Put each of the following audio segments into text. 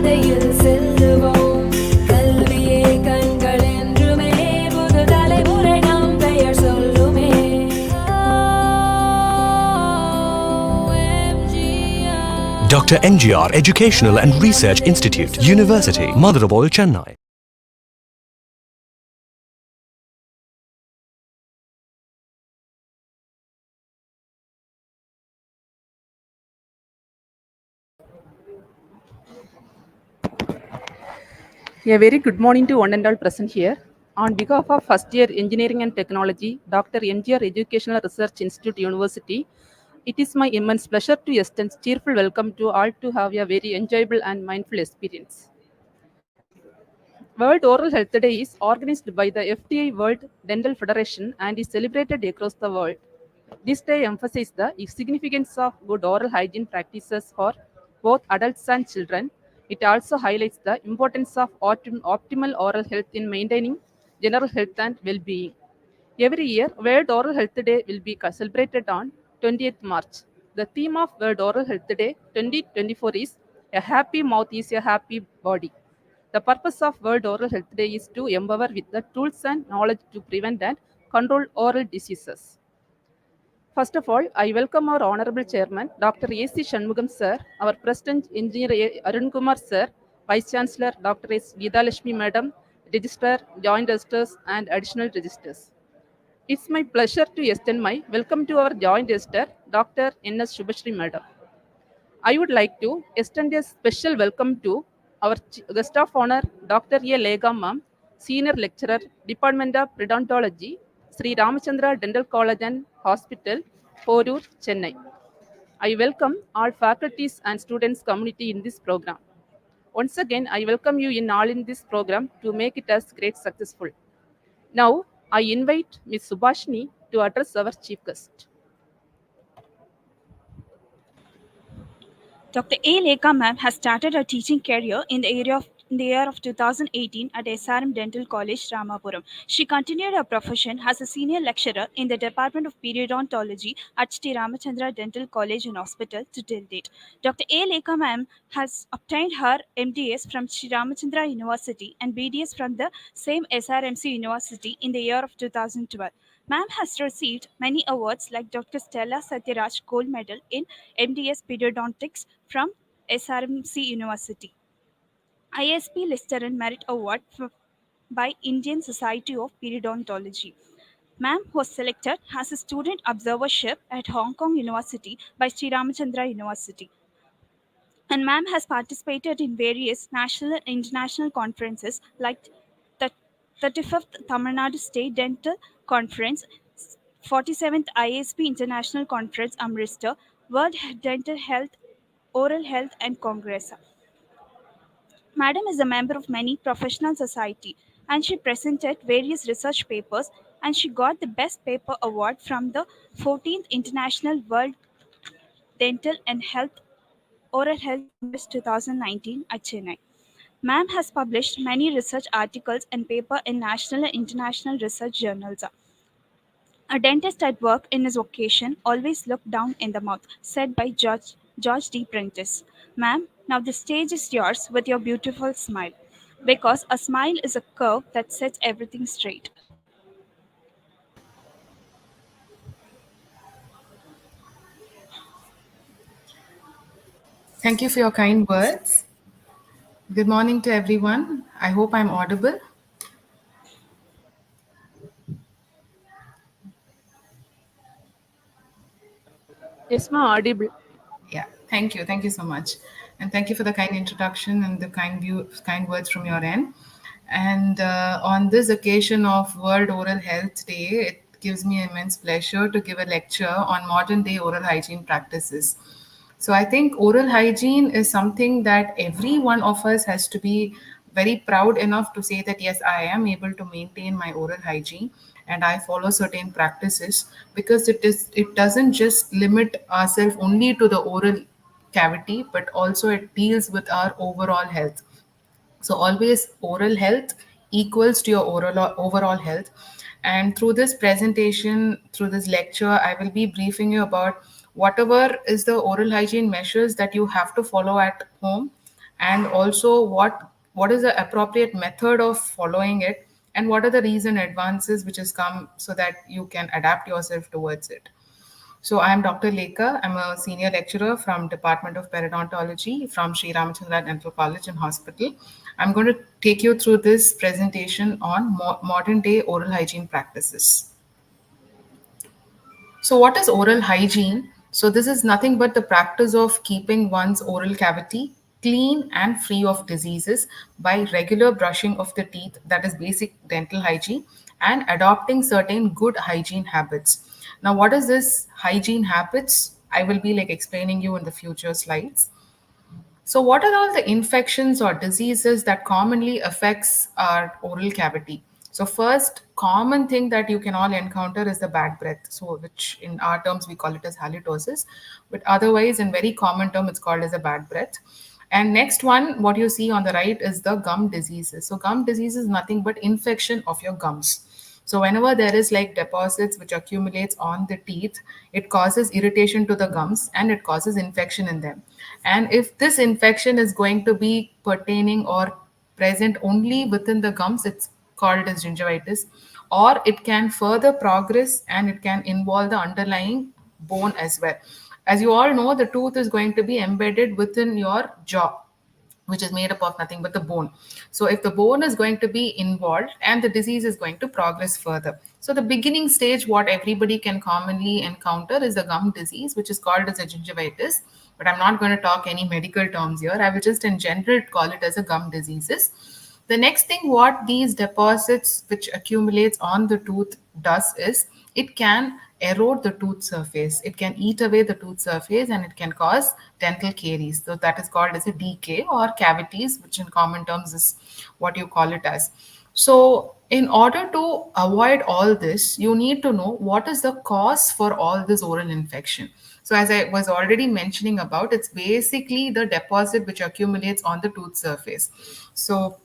பாதையில் செல்லுவோம். கல்வியே கண்கள் என்றுமே புது தலைமுறை நம் பெயர் சொல்லுமே. Dr. NGR Educational and Research Institute, University, Madurai, Chennai. A very good morning to one and all present here. On behalf of first year Engineering and Technology, Dr. MGR Educational Research Institute University, it is my immense pleasure to extend cheerful welcome to all to have a very enjoyable and mindful experience. World Oral Health Day is organized by the FDI World Dental Federation and is celebrated across the world. This day emphasizes the significance of good oral hygiene practices for both adults and children. It also highlights the importance of optimal oral health in maintaining general health and well-being. Every year, World Oral Health Day will be celebrated on 20th March. The theme of World Oral Health Day 2024 is "A happy mouth is a happy body." The purpose of World Oral Health Day is to empower with the tools and knowledge to prevent and control oral diseases. First of all, I welcome our Honorable Chairman, Dr. A.C. Shanmugam Sir, our President Engineer Arun Kumar Sir, Vice Chancellor Dr. S. Geeta Lakshmi Madam, Registrar, Joint Registers and Additional Registers. It's my pleasure to extend my welcome to our Joint Registrar, Dr. N.S. Shubhashri Madam. I would like to extend a special welcome to our guest of honor, Dr. A. Lega Ma'am, Senior Lecturer, Department of Predontology, Sri Ramachandra Dental College and Hospital, Porur, Chennai. I welcome all faculties and students community in this program. Once again, I welcome you in this program to make it as great successful. Now, I invite Ms. Subhashini to address our chief guest. Dr. A. Lekha ma'am has started her teaching career in the year of 2018 at SRM Dental College, Ramapuram. She continued her profession as a senior lecturer in the Department of Periodontology at Sri Ramachandra Dental College and Hospital to till date. Dr. A. Lekha ma'am has obtained her MDS from Sri Ramachandra University and BDS from the same SRMC University in the year of 2012. Ma'am has received many awards like Dr. Stella Satyaraj Gold Medal in MDS Periodontics from SRMC University, ISP Lister and Merit Award by Indian Society of Periodontology. Ma'am was selected as a student observership at Hong Kong University by Sri Ramachandra University. And ma'am has participated in various national and international conferences like the 35th Tamil Nadu State Dental Conference, 47th ISP International Conference Amritsar, World Dental Health, Oral Health and Congress. Madam is a member of many professional society and she presented various research papers and she got the Best Paper Award from the 14th International World Dental and Health Oral Health Congress 2019 at Chennai. Ma'am has published many research articles and papers in national and international research journals. A dentist at work in his vocation always looked down in the mouth, said by George D. Prentice. Ma'am, now the stage is yours with your beautiful smile, because a smile is a curve that sets everything straight. Thank you for your kind words. Good morning to everyone. I hope I'm audible. Yes, ma'am, audible. Yeah, thank you. Thank you so much. And thank you for the kind introduction and the kind words from your end. And on this occasion of World Oral Health Day, it gives me immense pleasure to give a lecture on modern day oral hygiene practices. So I think oral hygiene is something that every one of us has to be very proud enough to say that yes, I am able to maintain my oral hygiene and I follow certain practices, because it doesn't just limit ourselves only to the oral cavity, but also it deals with our overall health. So always oral health equals to your overall health. And through this presentation, through this lecture, I will be briefing you about whatever is the oral hygiene measures that you have to follow at home, and also what is the appropriate method of following it, and what are the recent advances which has come so that you can adapt yourself towards it. So I am Dr. Lekha. I'm a senior lecturer from Department of Periodontology from Sri Ramachandra Dental College and Hospital. I'm going to take you through this presentation on modern day oral hygiene practices. So, what is oral hygiene? So, this is nothing but the practice of keeping one's oral cavity clean and free of diseases by regular brushing of the teeth, that is basic dental hygiene, and adopting certain good hygiene habits. Now, what is this hygiene habits? I will be like explaining you in the future slides. So, what are all the infections or diseases that commonly affects our oral cavity? So, first common thing that you can all encounter is the bad breath. So, which in our terms we call it as halitosis, but otherwise in very common term it's called as a bad breath. And next one, what you see on the right is the gum diseases. So, gum disease is nothing but infection of your gums. So whenever there is like deposits which accumulates on the teeth, it causes irritation to the gums and it causes infection in them. And if this infection is going to be pertaining or present only within the gums, it's called as gingivitis, or it can further progress and it can involve the underlying bone as well. As you all know, the tooth is going to be embedded within your jaw, which is made up of nothing but the bone. So if the bone is going to be involved and the disease is going to progress further. So the beginning stage, what everybody can commonly encounter is the gum disease, which is called as a gingivitis. But I'm not going to talk any medical terms here. I will just in general call it as a gum diseases. The next thing what these deposits which accumulates on the tooth does is it can erode the tooth surface. It can eat away the tooth surface and it can cause dental caries. So that is called as a decay or cavities, which in common terms is what you call it as. So in order to avoid all this, you need to know what is the cause for all this oral infection. So as I was already mentioning about, it's basically the deposit which accumulates on the tooth surface. So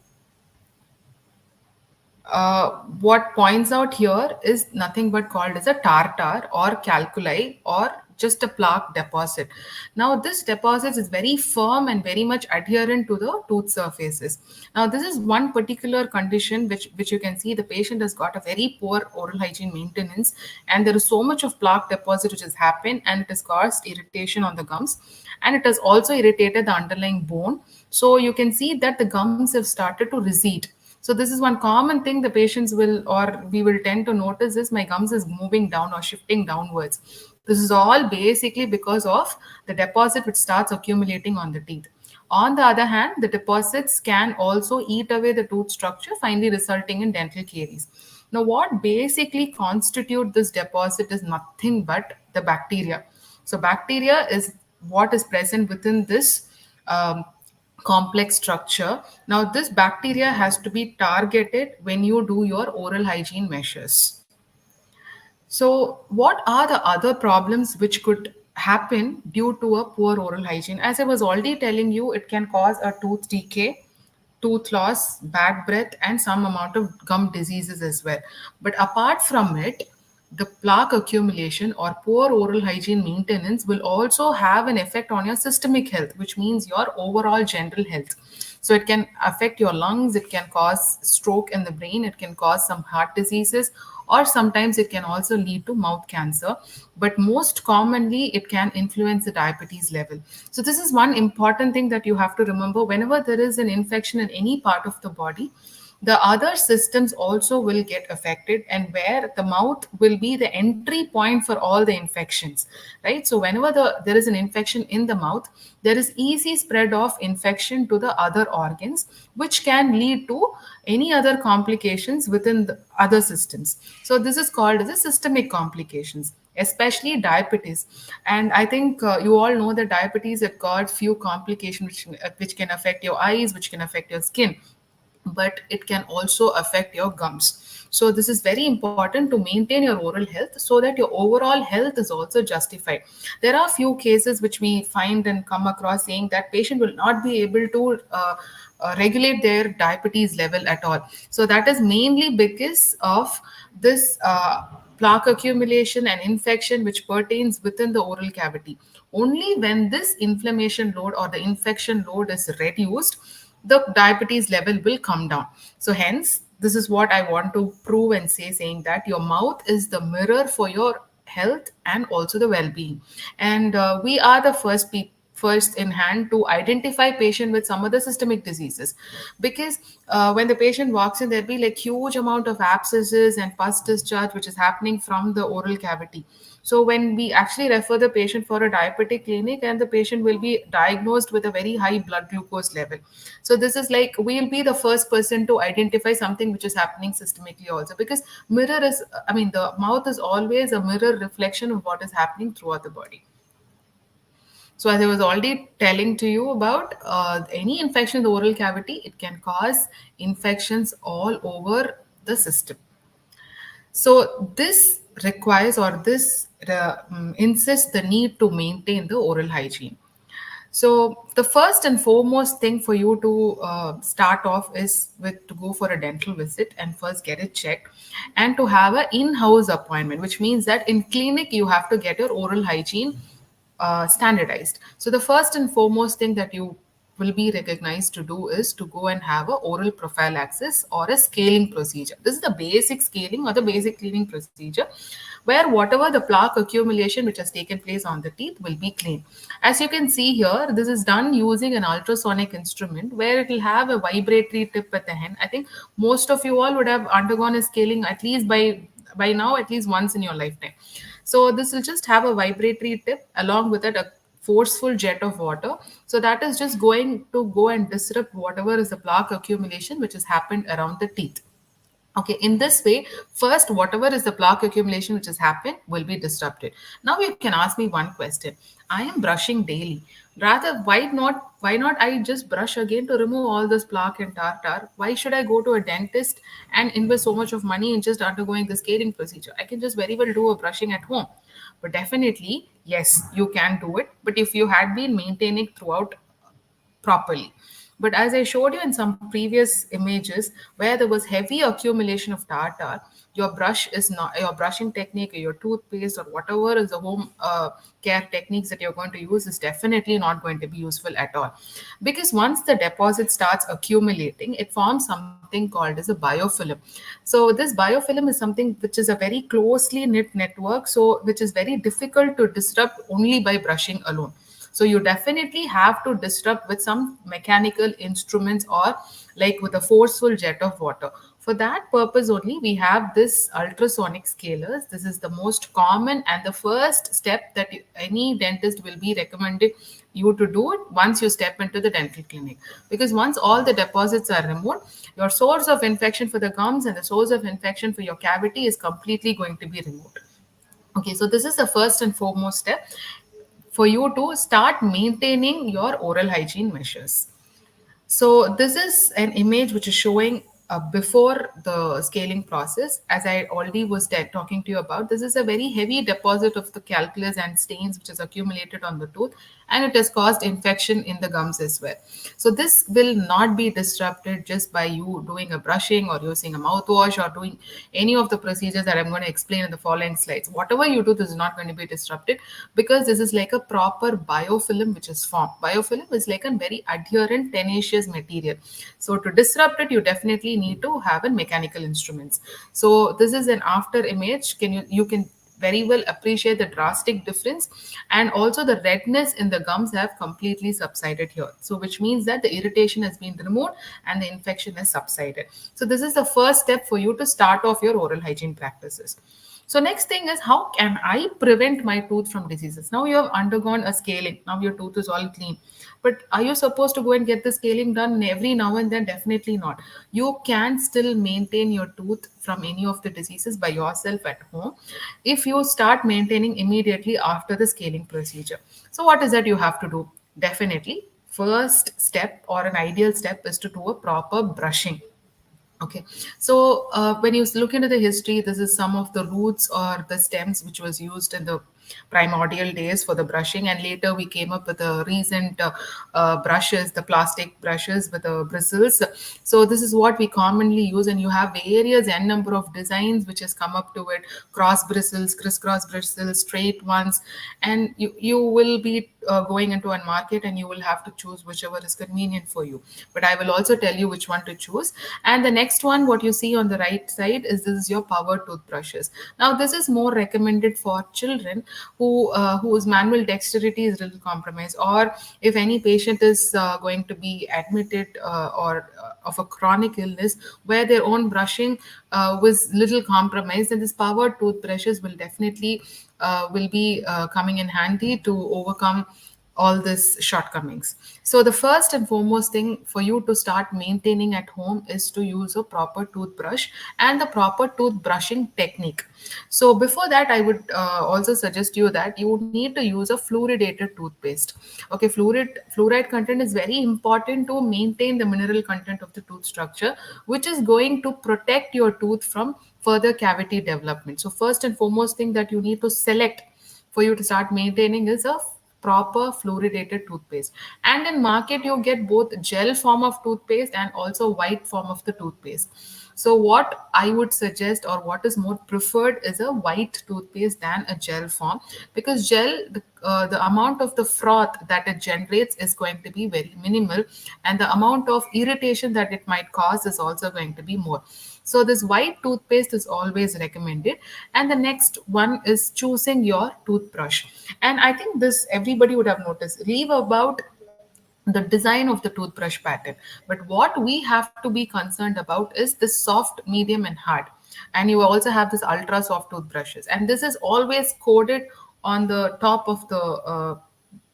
what points out here is nothing but called as a tartar or calculi or just a plaque deposit. Now this deposit is very firm and very much adherent to the tooth surfaces. Now this is one particular condition which you can see the patient has got a very poor oral hygiene maintenance, and there is so much of plaque deposit which has happened and it has caused irritation on the gums, and it has also irritated the underlying bone. So you can see that the gums have started to recede. So this is one common thing the patients will or we will tend to notice is my gums is moving down or shifting downwards. This is all basically because of the deposit which starts accumulating on the teeth. On the other hand, the deposits can also eat away the tooth structure, finally resulting in dental caries. Now, what basically constitute this deposit is nothing but the bacteria. So bacteria is what is present within this complex structure. Now, this bacteria has to be targeted when you do your oral hygiene measures. So, what are the other problems which could happen due to a poor oral hygiene? As I was already telling you, it can cause a tooth decay, tooth loss, bad breath, and some amount of gum diseases as well. But apart from it, the plaque accumulation or poor oral hygiene maintenance will also have an effect on your systemic health, which means your overall general health. So it can affect your lungs, it can cause stroke in the brain, it can cause some heart diseases, or sometimes it can also lead to mouth cancer. But most commonly, it can influence the diabetes level. So this is one important thing that you have to remember whenever there is an infection in any part of the body. The other systems also will get affected, and where the mouth will be the entry point for all the infections, right? So whenever there is an infection in the mouth, there is easy spread of infection to the other organs, which can lead to any other complications within the other systems. So this is called as a systemic complications, especially diabetes. And I think you all know that diabetes have got few complications which can affect your eyes, which can affect your skin, but it can also affect your gums. So this is very important to maintain your oral health so that your overall health is also justified. There are few cases which we find and come across saying that patient will not be able to regulate their diabetes level at all. So that is mainly because of this plaque accumulation and infection which pertains within the oral cavity. Only when this inflammation load or the infection load is reduced, the diabetes level will come down. So hence, this is what I want to prove and say, saying that your mouth is the mirror for your health and also the well-being. And we are the first in hand to identify patient with some other systemic diseases, because when the patient walks in, there'll be like huge amount of abscesses and pus discharge which is happening from the oral cavity. So when we actually refer the patient for a diabetic clinic, and the patient will be diagnosed with a very high blood glucose level. So this is like we'll be the first person to identify something which is happening systemically also, because mirror is, I mean, the mouth is always a mirror reflection of what is happening throughout the body. So as I was already telling to you about any infection in the oral cavity, it can cause infections all over the system. So this requires, or this insists the need to maintain the oral hygiene. So the first and foremost thing for you to start off is with to go for a dental visit and first get it checked, and to have an in-house appointment, which means that in clinic you have to get your oral hygiene standardized. So the first and foremost thing that you will be recognized to do is to go and have a oral prophylaxis or a scaling procedure. This is the basic scaling or the basic cleaning procedure, where whatever the plaque accumulation which has taken place on the teeth will be cleaned. As you can see here, this is done using an ultrasonic instrument where it will have a vibratory tip at the end. I think most of you all would have undergone a scaling at least by now, at least once in your lifetime. So this will just have a vibratory tip, along with it a forceful jet of water. So that is just going to go and disrupt whatever is the plaque accumulation which has happened around the teeth. Okay, in this way, first, whatever is the plaque accumulation which has happened will be disrupted. Now you can ask me one question. I am brushing daily. Rather, why not I just brush again to remove all this plaque and tartar? Why should I go to a dentist and invest so much of money in just undergoing the scaling procedure? I can just very well do a brushing at home. But definitely, yes, you can do it. But if you had been maintaining throughout properly. But as I showed you in some previous images where there was heavy accumulation of tartar, your brush is not, your brushing technique or your toothpaste or whatever is the home care techniques that you're going to use is definitely not going to be useful at all. Because once the deposit starts accumulating, it forms something called as a biofilm. So this biofilm is something which is a very closely knit network, so which is very difficult to disrupt only by brushing alone. So you definitely have to disrupt with some mechanical instruments or like with a forceful jet of water. For that purpose only, we have this ultrasonic scalers. This is the most common and the first step that any dentist will be recommended you to do it once you step into the dental clinic. Because once all the deposits are removed, your source of infection for the gums and the source of infection for your cavity is completely going to be removed. Okay, so this is the first and foremost step for you to start maintaining your oral hygiene measures. So this is an image which is showing before the scaling process. As I already was talking to you about, this is a very heavy deposit of the calculus and stains which is accumulated on the tooth, and it has caused infection in the gums as well. So this will not be disrupted just by you doing a brushing or using a mouthwash or doing any of the procedures that I'm going to explain in the following slides. Whatever you do, this is not going to be disrupted, because this is like a proper biofilm which is formed. Biofilm is like a very adherent, tenacious material. So to disrupt it, you definitely need to have a mechanical instruments. So this is an after image. You can very well appreciate the drastic difference, and also the redness in the gums have completely subsided here. So which means that the irritation has been removed and the infection has subsided. So this is the first step for you to start off your oral hygiene practices. So next thing is, how can I prevent my tooth from diseases? Now you have undergone a scaling. Now your tooth is all clean. But are you supposed to go and get the scaling done every now and then? Definitely not. You can still maintain your tooth from any of the diseases by yourself at home if you start maintaining immediately after the scaling procedure. So what is that you have to do? Definitely, first step or an ideal step is to do a proper brushing. Okay, so when you look into the history, this is some of the roots or the stems which was used in the primordial days for the brushing, and later we came up with the recent brushes, the plastic brushes with the bristles. So this is what we commonly use, and you have various n number of designs which has come up to it: cross bristles, crisscross bristles, straight ones, and you will be going into a market and you will have to choose whichever is convenient for you. But I will also tell you which one to choose. And the next one, what you see on the right side, is this is your power toothbrushes. Now this is more recommended for children whose manual dexterity is little compromised, or if any patient is going to be admitted or of a chronic illness where their own brushing was little compromised, then this powered toothbrushes will definitely will be coming in handy to overcome all these shortcomings. So the first and foremost thing for you to start maintaining at home is to use a proper toothbrush and the proper toothbrushing technique. So before that, I would also suggest you that you need to use a fluoridated toothpaste. Okay, fluoride content is very important to maintain the mineral content of the tooth structure, which is going to protect your tooth from further cavity development. So first and foremost thing that you need to select for you to start maintaining is a proper fluoridated toothpaste. And in market you get both gel form of toothpaste and also white form of the toothpaste. So what I would suggest, or what is more preferred, is a white toothpaste than a gel form, because gel, the amount of the froth that it generates is going to be very minimal, and the amount of irritation that it might cause is also going to be more. So this white toothpaste is always recommended. And the next one is choosing your toothbrush. And I think this everybody would have noticed. Leave about the design of the toothbrush pattern. But what we have to be concerned about is this soft, medium, and hard. And you also have this ultra soft toothbrushes. And this is always coded on the top of the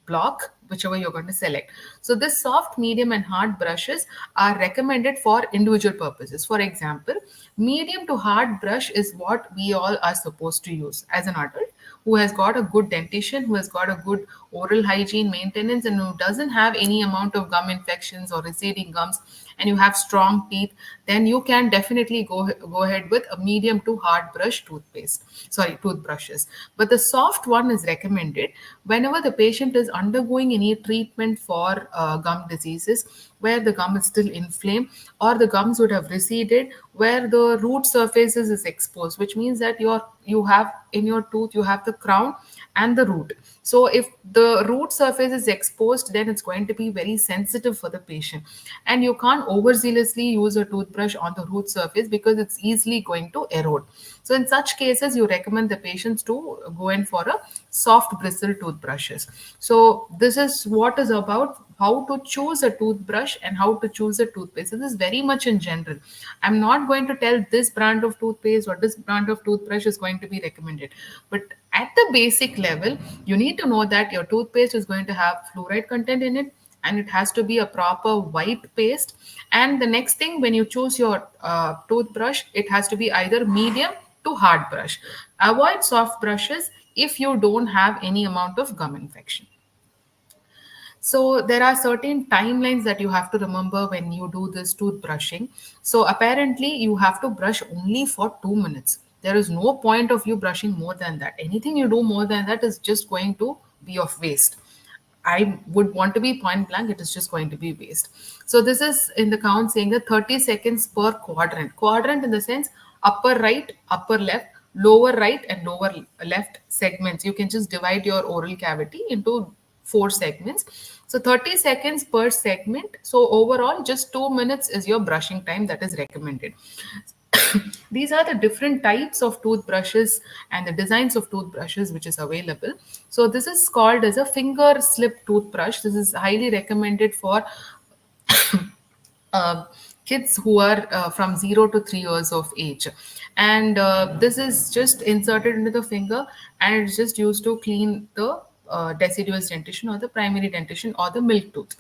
block, whichever you're going to select. So this soft, medium, and hard brushes are recommended for individual purposes. For example, medium to hard brush is what we all are supposed to use as an adult who has got a good dentition, who has got a good oral hygiene maintenance, and who doesn't have any amount of gum infections or receding gums, and you have strong teeth, then you can definitely go ahead with a medium to hard brush toothbrushes. But the soft one is recommended whenever the patient is undergoing any treatment for gum diseases where the gum is still inflamed, or the gums would have receded where the root surfaces is exposed, which means that you have in your tooth, you have the crown and the root. So if the root surface is exposed, then it's going to be very sensitive for the patient, and you can't overzealously use a toothbrush on the root surface because it's easily going to erode. So in such cases, you recommend the patients to go in for a soft bristle toothbrushes. So this is what is about how to choose a toothbrush and how to choose a toothpaste. This is very much in general. I'm not going to tell this brand of toothpaste or this brand of toothbrush is going to be recommended. But at the basic level, you need to know that your toothpaste is going to have fluoride content in it, and it has to be a proper white paste. And the next thing, when you choose your toothbrush, it has to be either medium to hard brush. Avoid soft brushes if you don't have any amount of gum infection. So there are certain timelines that you have to remember when you do this toothbrushing. So apparently you have to brush only for 2 minutes. There is no point of you brushing more than that. Anything you do more than that is just going to be of waste. I would want to be point blank, it is just going to be waste. So this is in the count saying that 30 seconds per quadrant. Quadrant in the sense upper right, upper left, lower right, and lower left segments. You can just divide your oral cavity into 4 segments. So 30 seconds per segment. So overall, just 2 minutes is your brushing time that is recommended. These are the different types of toothbrushes and the designs of toothbrushes which is available. So this is called as a finger slip toothbrush. This is highly recommended for kids who are from 0 to 3 years of age, and this is just inserted into the finger, and it's just used to clean the deciduous dentition or the primary dentition or the milk tooth.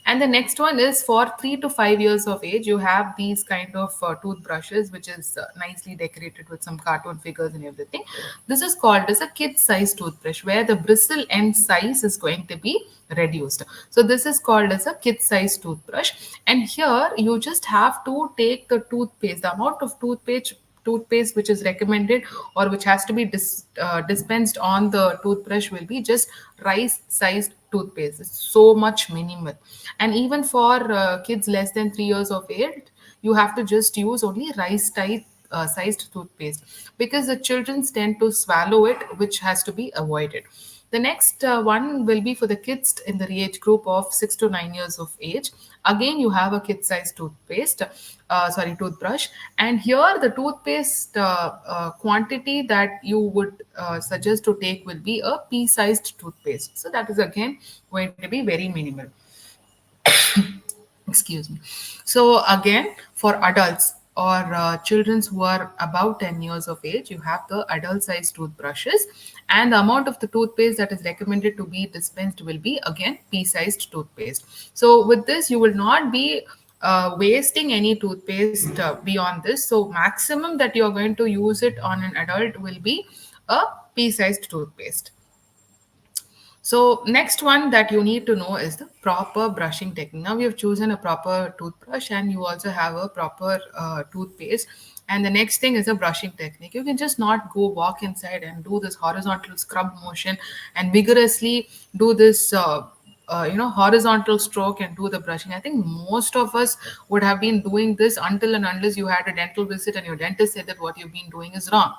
And the next one is for 3 to 5 years of age. You have these kind of toothbrushes, which is nicely decorated with some cartoon figures and everything. This is called as a kid size toothbrush, where the bristle end size is going to be reduced. So this is called as a kid size toothbrush. And here you just have to take the toothpaste, the amount of toothpaste which is recommended or which has to be dispensed on the toothbrush will be just rice sized toothpaste. It's so much minimal. And even for kids less than 3 years of age, you have to just use only rice type sized toothpaste because the children tend to swallow it, which has to be avoided. The next one will be for the kids in the age group of 6 to 9 years of age. Again, you have a kid-sized toothbrush, and here the toothpaste quantity that you would suggest to take will be a pea-sized toothpaste. So that is again going to be very minimal. Excuse me. So again, for adults or children who are above 10 years of age, you have the adult sized toothbrushes, and the amount of the toothpaste that is recommended to be dispensed will be again pea sized toothpaste. So with this, you will not be wasting any toothpaste beyond this. So maximum that you are going to use it on an adult will be a pea sized toothpaste. So next one that you need to know is the proper brushing technique. Now we have chosen a proper toothbrush and you also have a proper toothpaste. And the next thing is a brushing technique. You can just not go walk inside and do this horizontal scrub motion and vigorously do this horizontal stroke and do the brushing. I think most of us would have been doing this until and unless you had a dental visit and your dentist said that what you've been doing is wrong.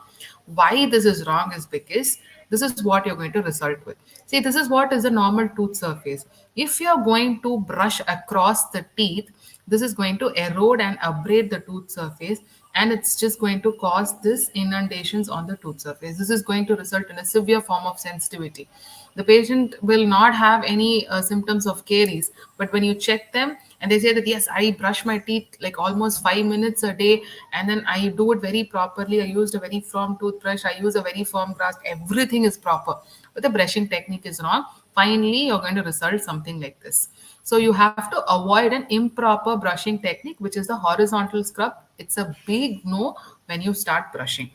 Why this is wrong is because this is what you're going to result with. See, this is what is a normal tooth surface. If you're going to brush across the teeth, this is going to erode and abrade the tooth surface, and it's just going to cause this inundations on the tooth surface. This is going to result in a severe form of sensitivity. The patient will not have any symptoms of caries, but when you check them and they say that yes, I brush my teeth like almost 5 minutes a day, and then I do it very properly, I used a very firm toothbrush, I use a very firm brush, everything is proper, but the brushing technique is wrong, finally you're going to result something like this. So you have to avoid an improper brushing technique, which is the horizontal scrub. It's a big no when you start brushing.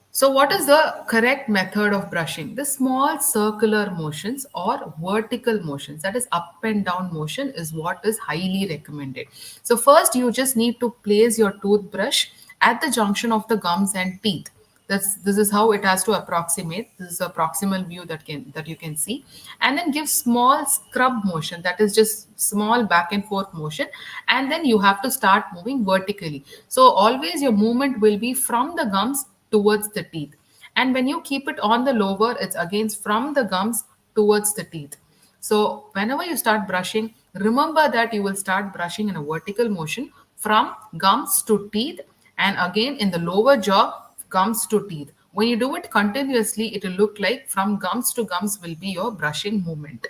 So what is the correct method of brushing? The small circular motions or vertical motions, that is up and down motion, is what is highly recommended. So first you just need to place your toothbrush at the junction of the gums and teeth. This is how it has to approximate. This is a proximal view that you can see. And then give small scrub motion, that is just small back and forth motion. And then you have to start moving vertically. So always your movement will be from the gums towards the teeth. And when you keep it on the lower, it's against from the gums towards the teeth. So whenever you start brushing, remember that you will start brushing in a vertical motion from gums to teeth, and again in the lower jaw, gums to teeth. When you do it continuously, it will look like from gums to gums will be your brushing movement.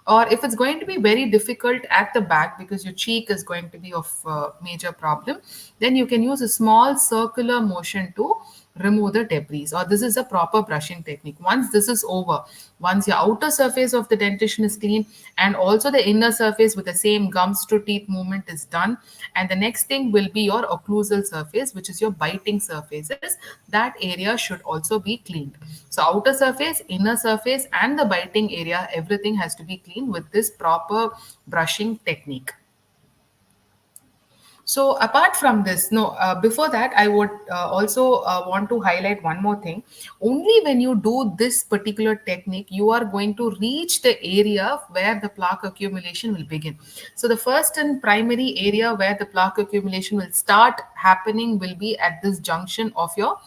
Or if it's going to be very difficult at the back because your cheek is going to be of major problem, then you can use a small circular motion to remove the debris, or this is a proper brushing technique. Once this is over, once your outer surface of the dentition is clean and also the inner surface with the same gums to teeth movement is done, and the next thing will be your occlusal surface, which is your biting surfaces. That area should also be cleaned. So outer surface, inner surface, and the biting area, everything has to be clean with this proper brushing technique. So apart from this, no, before that, I would also want to highlight one more thing. Only when you do this particular technique, you are going to reach the area where the plaque accumulation will begin. So the first and primary area where the plaque accumulation will start happening will be at this junction of your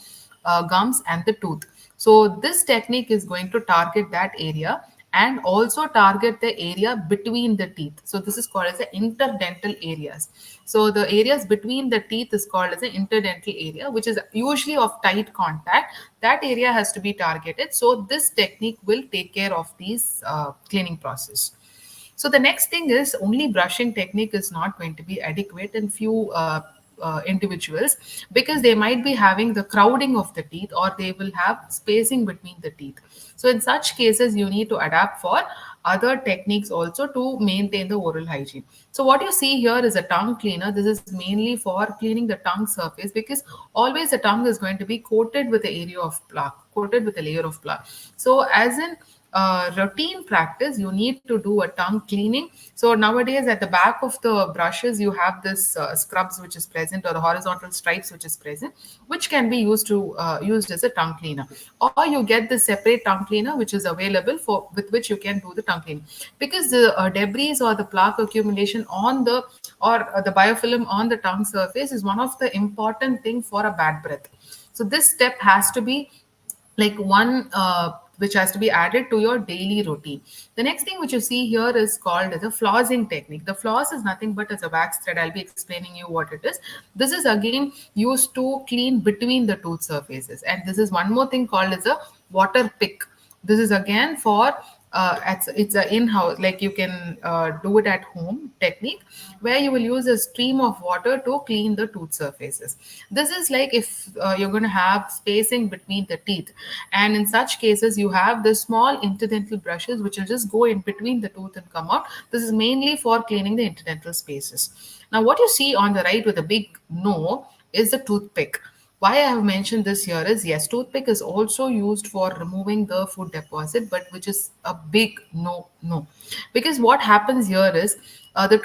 gums and the tooth. So this technique is going to target that area and also target the area between the teeth. So this is called as the interdental areas. So the areas between the teeth is called as the interdental area, which is usually of tight contact. That area has to be targeted. So this technique will take care of these cleaning process. So the next thing is only brushing technique is not going to be adequate in few individuals, because they might be having the crowding of the teeth or they will have spacing between the teeth. So in such cases, you need to adapt for other techniques also to maintain the oral hygiene. So what you see here is a tongue cleaner. This is mainly for cleaning the tongue surface, because always the tongue is going to be coated with the area of plaque, coated with a layer of plaque. So as in routine practice, you need to do a tongue cleaning. So nowadays, at the back of the brushes, you have this scrubs which is present, or the horizontal stripes which is present, which can be used as a tongue cleaner. Or you get the separate tongue cleaner which is available for with which you can do the tongue cleaning, because the debris or the plaque accumulation on the the biofilm on the tongue surface is one of the important thing for a bad breath. So this step has to be like one which has to be added to your daily routine. The next thing which you see here is called as a flossing technique. The floss is nothing but as a wax thread. I'll be explaining you what it is. This is again used to clean between the tooth surfaces, and this is one more thing called as a water pick. This is again for it's a in-house, like you can do it at home technique, where you will use a stream of water to clean the tooth surfaces. This is like if you're going to have spacing between the teeth, and in such cases you have the small interdental brushes which will just go in between the tooth and come out. This is mainly for cleaning the interdental spaces. Now what you see on the right with a big no is the toothpick. Why I have mentioned this here is, yes, toothpick is also used for removing the food deposit, but which is a big no. Because what happens here is the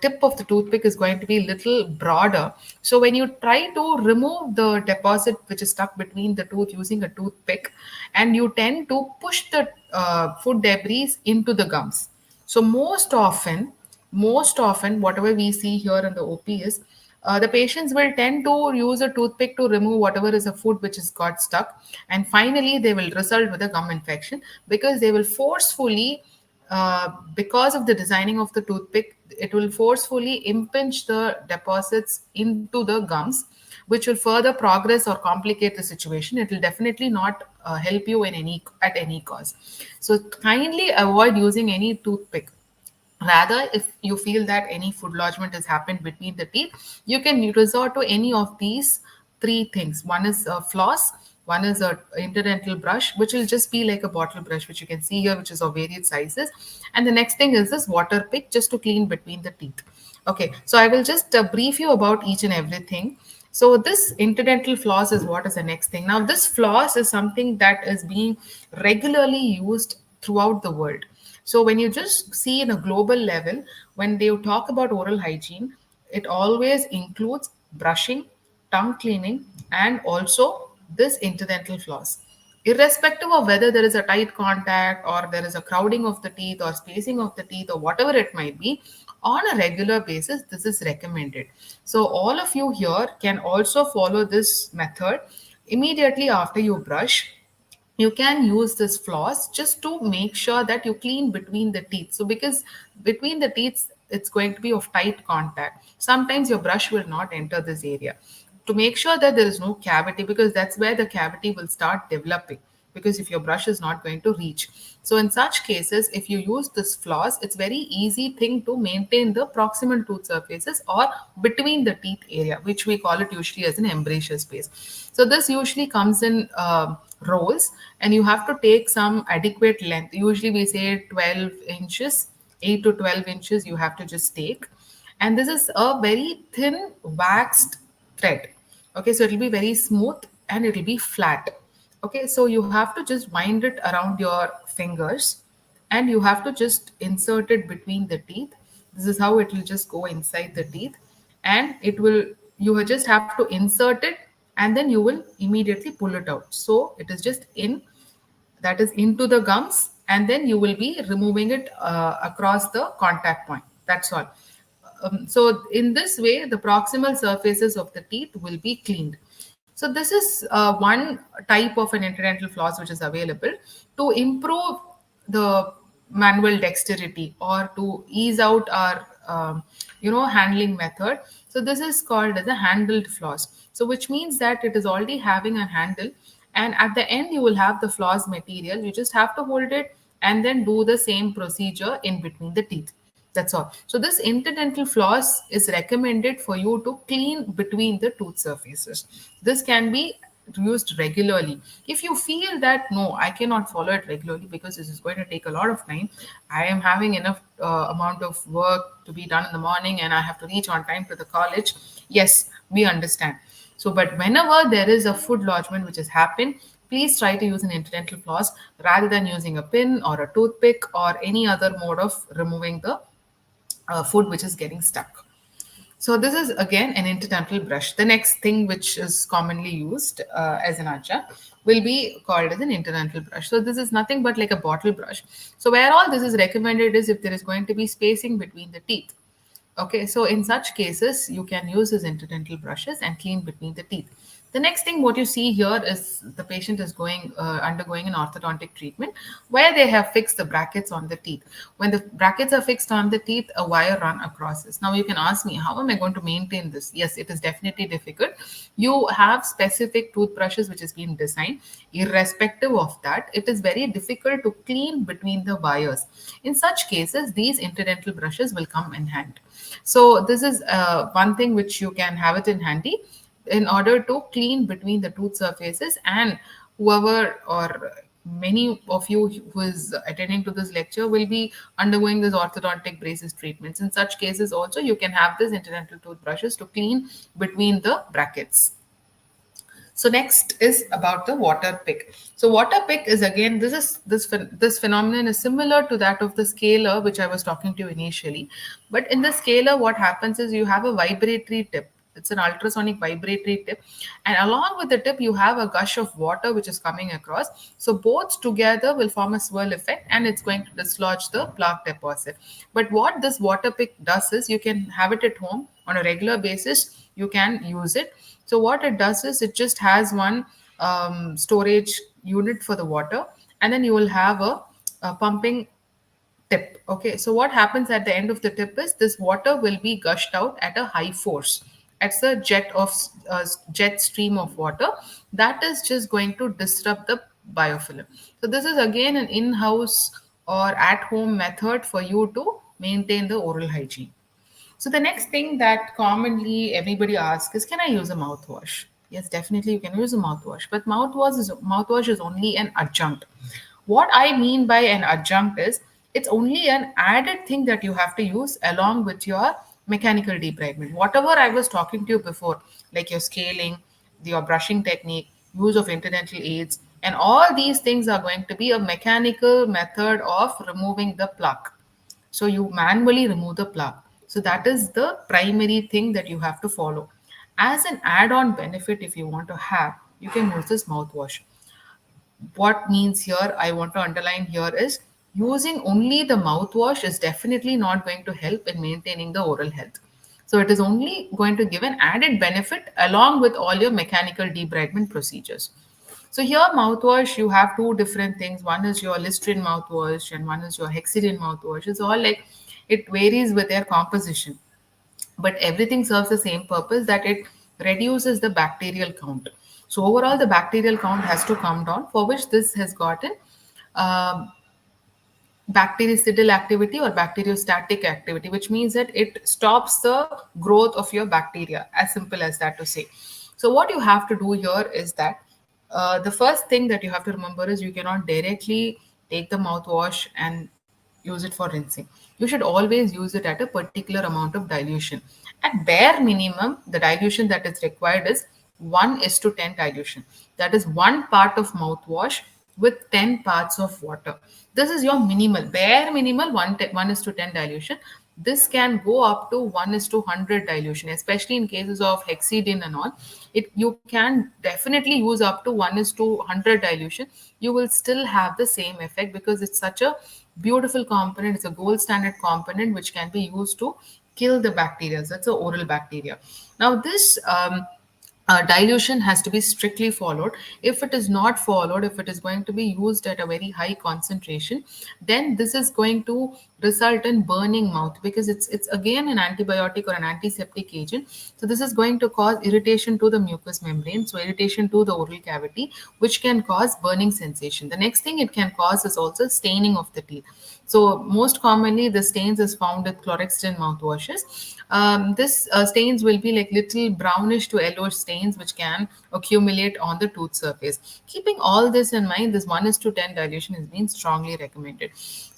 tip of the toothpick is going to be a little broader. So when you try to remove the deposit which is stuck between the tooth using a toothpick, and you tend to push the food debris into the gums. So most often, whatever we see here in the OP is the patients will tend to use a toothpick to remove whatever is a food which has got stuck, and finally they will result with a gum infection, because they will forcefully, because of the designing of the toothpick, it will forcefully impinge the deposits into the gums, which will further progress or complicate the situation. It will definitely not help you in any at any cost. So kindly avoid using any toothpick. Rather, if you feel that any food lodgement has happened between the teeth, you can resort to any of these three things. One is a floss, one is a interdental brush, which will just be like a bottle brush, which you can see here, which is of various sizes. And the next thing is this water pick, just to clean between the teeth. Okay, so I will just brief you about each and everything. So this interdental floss is what is the next thing. Now, this floss is something that is being regularly used throughout the world. So when you just see in a global level, when they talk about oral hygiene, it always includes brushing, tongue cleaning, and also this interdental floss. Irrespective of whether there is a tight contact or there is a crowding of the teeth or spacing of the teeth or whatever it might be, on a regular basis, this is recommended. So all of you here can also follow this method immediately after you brush. You can use this floss just to make sure that you clean between the teeth. So because between the teeth it's going to be of tight contact, sometimes your brush will not enter this area, to make sure that there is no cavity, because that's where the cavity will start developing, because if your brush is not going to reach. So in such cases, if you use this floss, it's very easy thing to maintain the proximal tooth surfaces or between the teeth area, which we call it usually as an embrasure space. So this usually comes in rolls, and you have to take some adequate length. Usually we say 12 inches, 8 to 12 inches you have to just take. And this is a very thin waxed thread. Okay, so it'll be very smooth and it'll be flat. Okay, so you have to just wind it around your fingers, and you have to just insert it between the teeth. This is how it will just go inside the teeth, and it will, you will just have to insert it, and then you will immediately pull it out. So it is just in, that is into the gums, and then you will be removing it across the contact point. That's all. So in this way, the proximal surfaces of the teeth will be cleaned. So this is one type of an interdental floss which is available to improve the manual dexterity or to ease out our handling method. So this is called as a handled floss. So which means that it is already having a handle, and at the end you will have the floss material. You just have to hold it and then do the same procedure in between the teeth. That's all. So this interdental floss is recommended for you to clean between the tooth surfaces. This can be used regularly. If you feel that no, I cannot follow it regularly because this is going to take a lot of time, I am having enough amount of work to be done in the morning and I have to reach on time to the college, yes, we understand. So but whenever there is a food lodgement which has happened, please try to use an interdental floss rather than using a pin or a toothpick or any other mode of removing the food which is getting stuck. So this is again an interdental brush. The next thing which is commonly used as an adjunct will be called as an interdental brush. So this is nothing but like a bottle brush. So where all this is recommended is if there is going to be spacing between the teeth. Okay, so in such cases, you can use these interdental brushes and clean between the teeth. The next thing, what you see here is the patient is undergoing an orthodontic treatment where they have fixed the brackets on the teeth. When the brackets are fixed on the teeth, a wire run across this. Now you can ask me, how am I going to maintain this? Yes, it is definitely difficult. You have specific toothbrushes which has been designed. Irrespective of that, it is very difficult to clean between the wires. In such cases, these interdental brushes will come in hand. So this is one thing which you can have it in handy in order to clean between the tooth surfaces, and whoever or many of you who is attending to this lecture will be undergoing this orthodontic braces treatments. In such cases also you can have this interdental toothbrushes to clean between the brackets. So next is about the water pick. So water pick is again, this phenomenon is similar to that of the scaler which I was talking to you initially. But in the scaler, what happens is you have a vibratory tip. It's an ultrasonic vibratory tip, and along with the tip you have a gush of water which is coming across. So both together will form a swirl effect and it's going to dislodge the plaque deposit. But what this water pick does is you can have it at home on a regular basis. You can use it. So what it does is it just has one storage unit for the water, and then you will have a pumping tip. Okay, so what happens at the end of the tip is this water will be gushed out at a high force. It's a jet stream of water that is just going to disrupt the biofilm. So this is again an in-house or at-home method for you to maintain the oral hygiene. So the next thing that commonly everybody asks is, can I use a mouthwash? Yes, definitely you can use a mouthwash, but mouthwash is only an adjunct. What I mean by an adjunct is it's only an added thing that you have to use along with your mechanical debridement. Whatever I was talking to you before, like your scaling, your brushing technique, use of interdental aids, and all these things are going to be a mechanical method of removing the plaque. So you manually remove the plaque. So that is the primary thing that you have to follow. As an add-on benefit, if you want to have, you can use this mouthwash. What means here, I want to underline here is using only the mouthwash is definitely not going to help in maintaining the oral health. So it is only going to give an added benefit along with all your mechanical debridement procedures. So here mouthwash, you have two different things. One is your Listerine mouthwash and one is your Hexidin mouthwash. It's all like, it varies with their composition, but everything serves the same purpose, that it reduces the bacterial count. So overall the bacterial count has to come down, for which this has gotten bactericidal activity or bacteriostatic activity, which means that it stops the growth of your bacteria, as simple as that to say. So what you have to do here is that the first thing that you have to remember is you cannot directly take the mouthwash and use it for rinsing. You should always use it at a particular amount of dilution. At bare minimum, the dilution that is required is 1:10 dilution. That is 1 part of mouthwash with 10 parts of water. This is your minimal, bare minimal 1:10 dilution. This can go up to 1:100 dilution, especially in cases of Hexidin and all. You can definitely use up to 1:100 dilution. You will still have the same effect because it's such a beautiful component. It's a gold standard component which can be used to kill the bacteria. That's the oral bacteria. Now this dilution has to be strictly followed. If it is not followed, if it is going to be used at a very high concentration, then this is going to result in burning mouth, because it's again an antibiotic or an antiseptic agent. So this is going to cause irritation to the mucous membrane, so irritation to the oral cavity, which can cause burning sensation. The next thing it can cause is also staining of the teeth. So most commonly the stains is found with chlorhexidine mouthwashes. This stains will be like little brownish to yellowish stains which can accumulate on the tooth surface. Keeping all this in mind, this 1:10 dilution has been strongly recommended.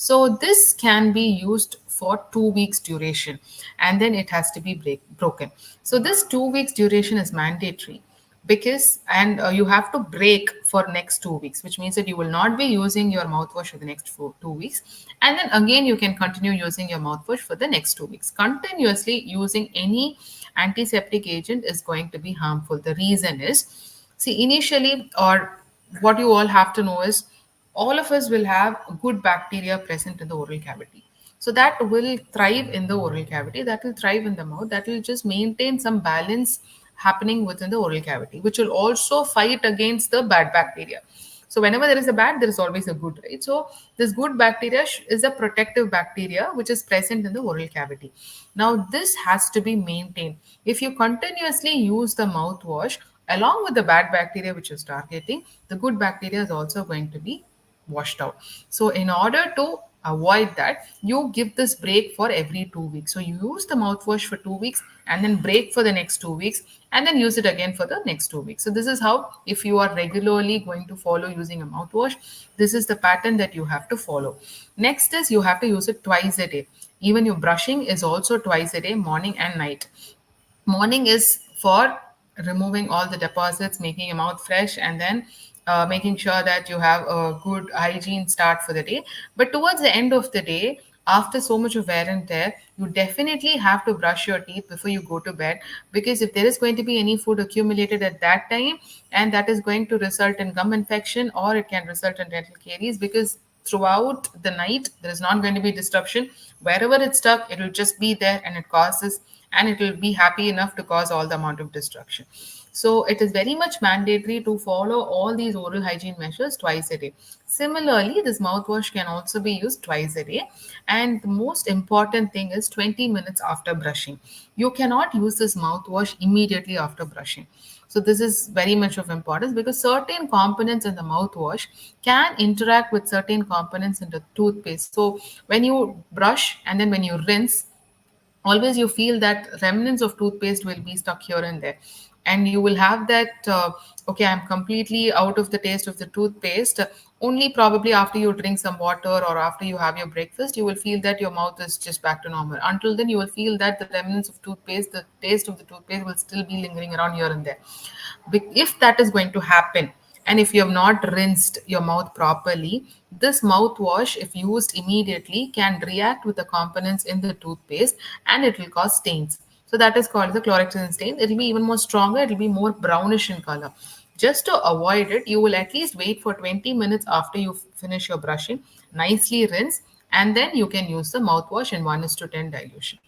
So this can be used for 2 weeks duration, and then it has to be broken. So this 2 weeks duration is mandatory. because and you have to break for next 2 weeks, which means that you will not be using your mouthwash for the next 2 weeks, and then again you can continue using your mouthwash for the next 2 weeks. Continuously using any antiseptic agent is going to be harmful. The reason is, see, initially, or what you all have to know is, all of us will have good bacteria present in the oral cavity. So that will thrive in the oral cavity, that will thrive in the mouth, that will just maintain some balance happening within the oral cavity, which will also fight against the bad bacteria. So whenever there is a bad, there is always a good, right? So this good bacteria is a protective bacteria which is present in the oral cavity. Now this has to be maintained. If you continuously use the mouthwash along with the bad bacteria which is targeting, the good bacteria is also going to be washed out. So in order to avoid that, you give this break for every 2 weeks. So you use the mouthwash for 2 weeks and then break for the next 2 weeks and then use it again for the next 2 weeks. So this is how, if you are regularly going to follow using a mouthwash, this is the pattern that you have to follow. Next is, you have to use it twice a day. Even your brushing is also twice a day, morning and night. Morning is for removing all the deposits, making your mouth fresh, and then making sure that you have a good hygiene start for the day. But towards the end of the day, after so much of wear and tear, you definitely have to brush your teeth before you go to bed, because if there is going to be any food accumulated at that time, and that is going to result in gum infection, or it can result in dental caries, because throughout the night there is not going to be disruption. Wherever it's stuck, it will just be there, and it causes, and it will be happy enough to cause all the amount of destruction. So it is very much mandatory to follow all these oral hygiene measures twice a day. Similarly, this mouthwash can also be used twice a day. And the most important thing is 20 minutes after brushing. You cannot use this mouthwash immediately after brushing. So this is very much of importance, because certain components in the mouthwash can interact with certain components in the toothpaste. So when you brush and then when you rinse, always you feel that remnants of toothpaste will be stuck here and there, and you will have that okay, I'm completely out of the taste of the toothpaste. Only probably after you drink some water or after you have your breakfast, you will feel that your mouth is just back to normal. Until then, you will feel that the remnants of toothpaste, the taste of the toothpaste will still be lingering around here and there. If that is going to happen, and if you have not rinsed your mouth properly, this mouthwash, if used immediately, can react with the components in the toothpaste and it will cause stains. So that is called the chlorhexidine stain. It will be even more stronger, it will be more brownish in color. Just to avoid it, you will at least wait for 20 minutes after you finish your brushing, nicely rinse, and then you can use the mouthwash in 1:10 dilution.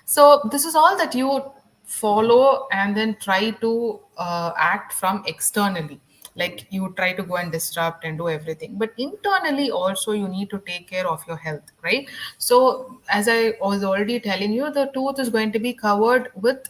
So this is all that you follow, and then try to act from externally. Like you try to go and disrupt and do everything, but internally also you need to take care of your health, right? So as I was already telling you, the tooth is going to be covered with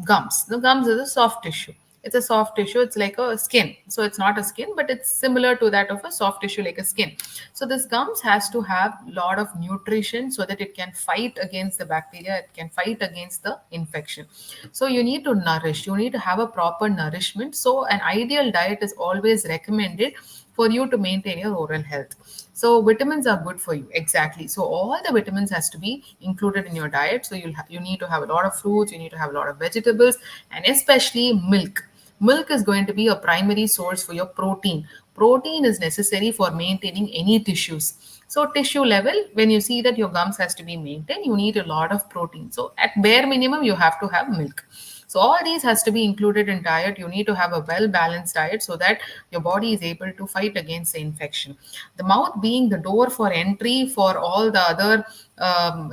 gums. The gums is a soft tissue. It's a soft tissue. It's like a skin. So it's not a skin, but it's similar to that of a soft tissue, like a skin. So this gums has to have a lot of nutrition so that it can fight against the bacteria. It can fight against the infection. So you need to nourish. You need to have a proper nourishment. So an ideal diet is always recommended for you to maintain your oral health. So vitamins are good for you, exactly. So all the vitamins has to be included in your diet. So you need to have a lot of fruits, you need to have a lot of vegetables, and especially milk. Milk is going to be a primary source for your protein. Protein is necessary for maintaining any tissues. So tissue level, when you see that your gums has to be maintained, you need a lot of protein. So at bare minimum, you have to have milk. So all these has to be included in diet. You need to have a well balanced diet so that your body is able to fight against the infection. The mouth being the door for entry for all the other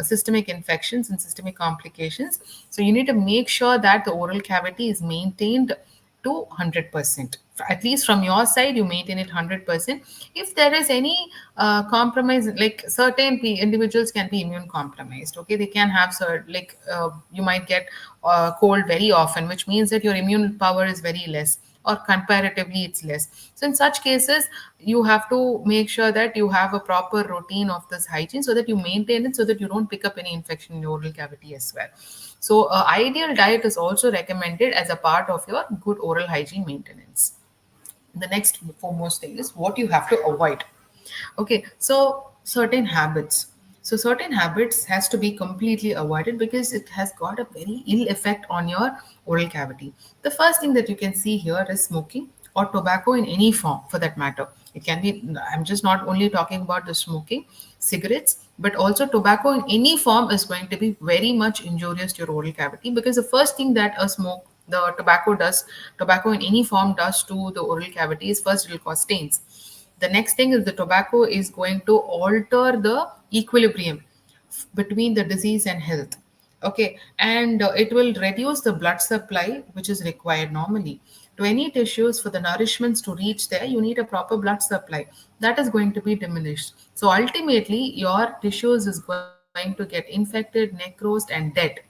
systemic infections and systemic complications. So you need to make sure that the oral cavity is maintained to 100%. At least from your side, you maintain it 100%. If there is any compromise, like certain individuals can be immune compromised, okay, they can have like you might get cold very often, which means that your immune power is very less, or comparatively it's less. So in such cases, you have to make sure that you have a proper routine of this hygiene so that you maintain it, so that you don't pick up any infection in your oral cavity as well. So ideal diet is also recommended as a part of your good oral hygiene maintenance. The next foremost thing is what you have to avoid. Okay, so certain habits. So certain habits has to be completely avoided because it has got a very ill effect on your oral cavity. The first thing that you can see here is smoking or tobacco in any form for that matter. It can be, I'm just not only talking about the smoking, cigarettes, but also tobacco in any form is going to be very much injurious to your oral cavity, because the first thing that the tobacco in any form does to the oral cavity is first it will cause stains. The next thing is the tobacco is going to alter the equilibrium between the disease and health. Okay, and it will reduce the blood supply, which is required normally. To any tissues, for the nourishments to reach there, you need a proper blood supply. That is going to be diminished. So ultimately, your tissues is going to get infected, necrosed, and dead.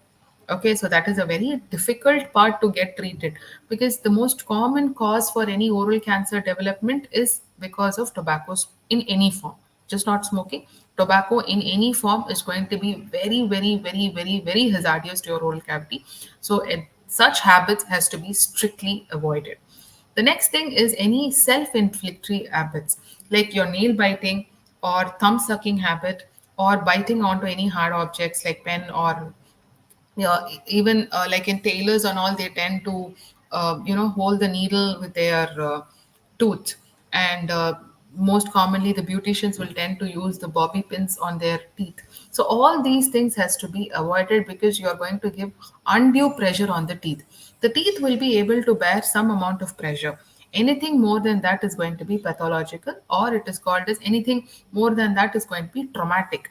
Okay, so that is a very difficult part to get treated, because the most common cause for any oral cancer development is because of tobacco in any form, just not smoking. Tobacco in any form is going to be very, very, very, very, very hazardous to your oral cavity. So, such habits has to be strictly avoided. The next thing is any self-inflictory habits like your nail biting or thumb sucking habit, or biting onto any hard objects like pen or, yeah, even like in tailors and all, they tend to hold the needle with their tooth. And most commonly the beauticians will tend to use the bobby pins on their teeth. So all these things has to be avoided, because you are going to give undue pressure on the teeth. The teeth will be able to bear some amount of pressure. Anything more than that is going to be pathological, or it is called as anything more than that is going to be traumatic.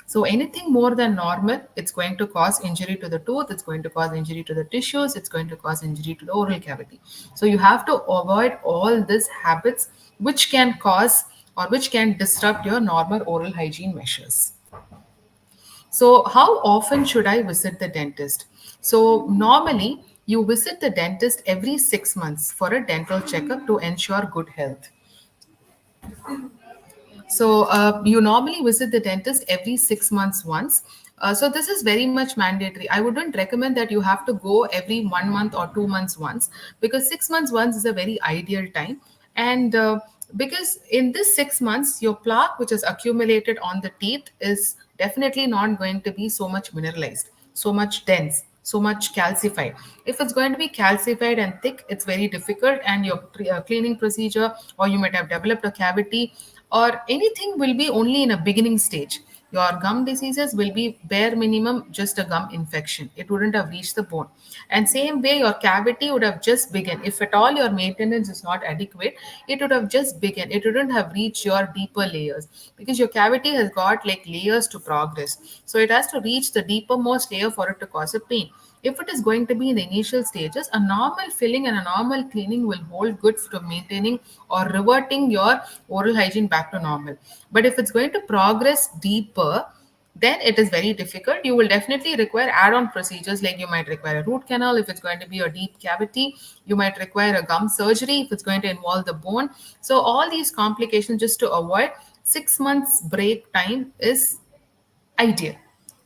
So anything more than normal, it's going to cause injury to the tooth, it's going to cause injury to the tissues, it's going to cause injury to the oral cavity. So you have to avoid all these habits which can cause or which can disrupt your normal oral hygiene measures. So how often should I visit the dentist? So normally you visit the dentist every 6 months for a dental checkup to ensure good health. So you normally visit the dentist every 6 months once. So this is very much mandatory. I wouldn't recommend that you have to go every 1 month or 2 months once, because 6 months once is a very ideal time. And because in this 6 months, your plaque which is accumulated on the teeth is definitely not going to be so much mineralized, so much dense, so much calcified. If it's going to be calcified and thick, it's very difficult, and your cleaning procedure, or you might have developed a cavity, or anything will be only in a beginning stage. Your gum diseases will be bare minimum just a gum infection. It wouldn't have reached the bone. And same way, your cavity would have just begun. If at all your maintenance is not adequate, it would have just begun. It wouldn't have reached your deeper layers, because your cavity has got like layers to progress. So it has to reach the deepermost layer for it to cause a pain. If it is going to be in the initial stages, a normal filling and a normal cleaning will hold good for maintaining or reverting your oral hygiene back to normal. But if it's going to progress deeper, then it is very difficult. You will definitely require add-on procedures, like you might require a root canal if it's going to be a deep cavity. You might require a gum surgery if it's going to involve the bone. So all these complications, just to avoid, 6 months break time is ideal.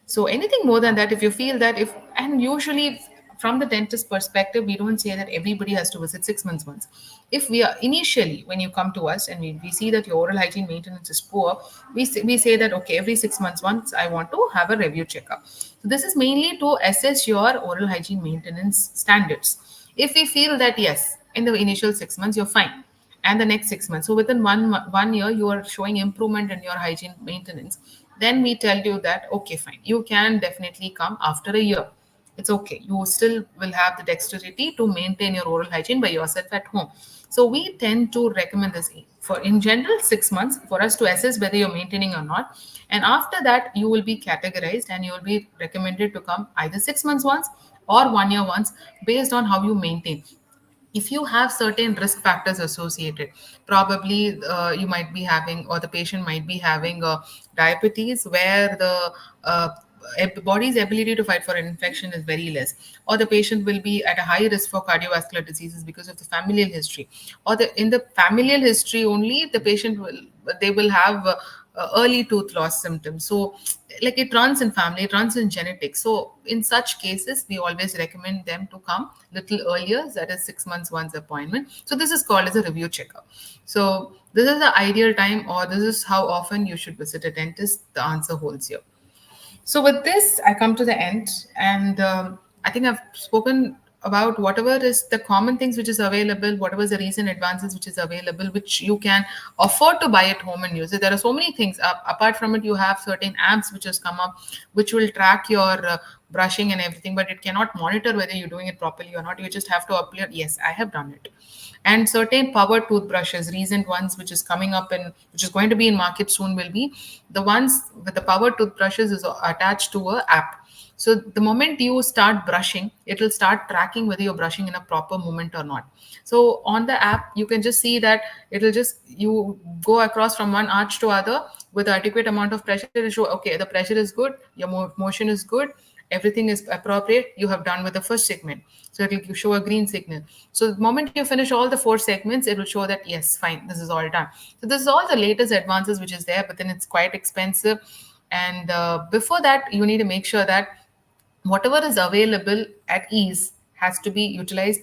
So anything more than that, if you feel that, if and usually from the dentist perspective, we don't say that everybody has to visit 6 months once. If we are initially, when you come to us and we see that your oral hygiene maintenance is poor, we say that okay, every 6 months once I want to have a review checkup. So this is mainly to assess your oral hygiene maintenance standards. If we feel that yes, in the initial 6 months you're fine, and the next 6 months, so within 1 year you are showing improvement in your hygiene maintenance, then we tell you that okay, fine, you can definitely come after a year. It's okay, you still will have the dexterity to maintain your oral hygiene by yourself at home. So we tend to recommend this for, in general, 6 months for us to assess whether you're maintaining or not. And after that you will be categorized and you will be recommended to come either 6 months once or 1 year once, based on how you maintain. If you have certain risk factors associated, probably you might be having, or the patient might be having diabetes, where the body's ability to fight for an infection is very less, or the patient will be at a high risk for cardiovascular diseases because of the familial history, or in the familial history only, the patient will, they will have early tooth loss symptoms. So, like it runs in family, it runs in genetics. So, in such cases, we always recommend them to come little earlier, that is 6 months once appointment. So, this is called as a review checkup. So, this is the ideal time, or this is how often you should visit a dentist. The answer holds here. So, with this, I come to the end, and I think I've spoken about whatever is the common things which is available, whatever is the recent advances which is available, which you can afford to buy at home and use it. There are so many things. Apart from it, you have certain apps which has come up, which will track your brushing and everything, but it cannot monitor whether you're doing it properly or not. You just have to upload, yes, I have done it. And certain power toothbrushes, recent ones which is coming up and which is going to be in market soon, will be the ones with the power toothbrushes is attached to a app. So the moment you start brushing, it will start tracking whether you're brushing in a proper moment or not. So on the app, you can just see that it'll just, you go across from one arch to other with adequate amount of pressure. It'll show, okay, the pressure is good, your motion is good, everything is appropriate, you have done with the first segment. So it will show a green signal. So the moment you finish all the 4 segments, it will show that yes, fine, this is all done. So this is all the latest advances which is there, but then it's quite expensive. And before that, you need to make sure that whatever is available at ease has to be utilized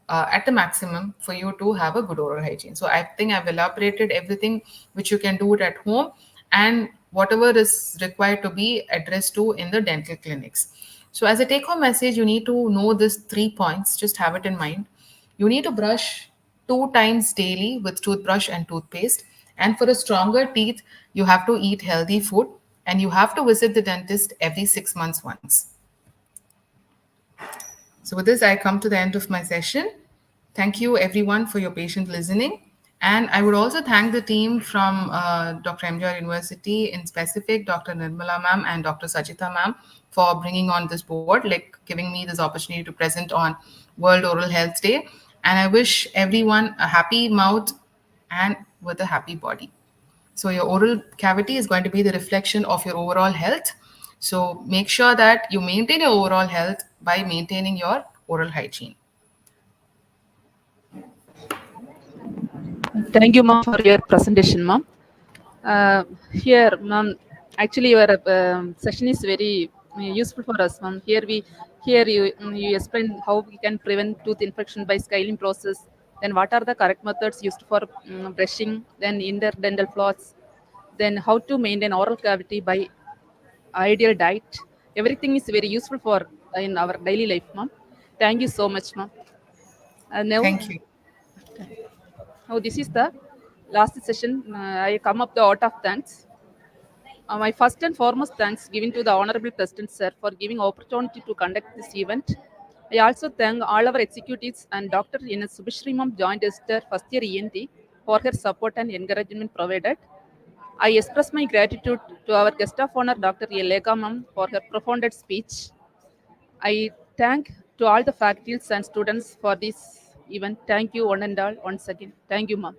at the maximum for you to have a good oral hygiene. So I think I've elaborated everything which you can do it at home, and whatever is required to be addressed to in the dental clinics. So as a take home message, you need to know these 3 points, just have it in mind. You need to brush 2 times daily with toothbrush and toothpaste. And for a stronger teeth, you have to eat healthy food, and you have to visit the dentist every 6 months once. So with this, I come to the end of my session. Thank you everyone for your patient listening. And I would also thank the team from Dr. MGR University, in specific, Dr. Nirmala ma'am and Dr. Sajita ma'am, for bringing on this board, like giving me this opportunity to present on World Oral Health Day. And I wish everyone a happy mouth and with a happy body. So your oral cavity is going to be the reflection of your overall health. So make sure that you maintain your overall health by maintaining your oral hygiene. Thank you, ma'am, for your presentation, ma'am. Here, ma'am, actually your session is very useful for us, ma'am. Here you explain how we can prevent tooth infection by scaling process. Then what are the correct methods used for brushing? Then interdental floss. Then how to maintain oral cavity by ideal diet. Everything is very useful for in our daily life, ma'am. Thank you so much, ma'am. Now, Thank you. this is the last session. I come up the out of thanks. My first and foremost thanks given to the Honorable President, sir, for giving opportunity to conduct this event. I also thank all our executives and Dr. N.S. Subhashri Ma'am, Joint Editor, First Year ENT, for her support and encouragement provided. I express my gratitude to our guest of honor, Dr. Lega Ma'am, for her profound speech. I thank to all the faculties and students for this event. Thank you one and all once again. Thank you, ma'am.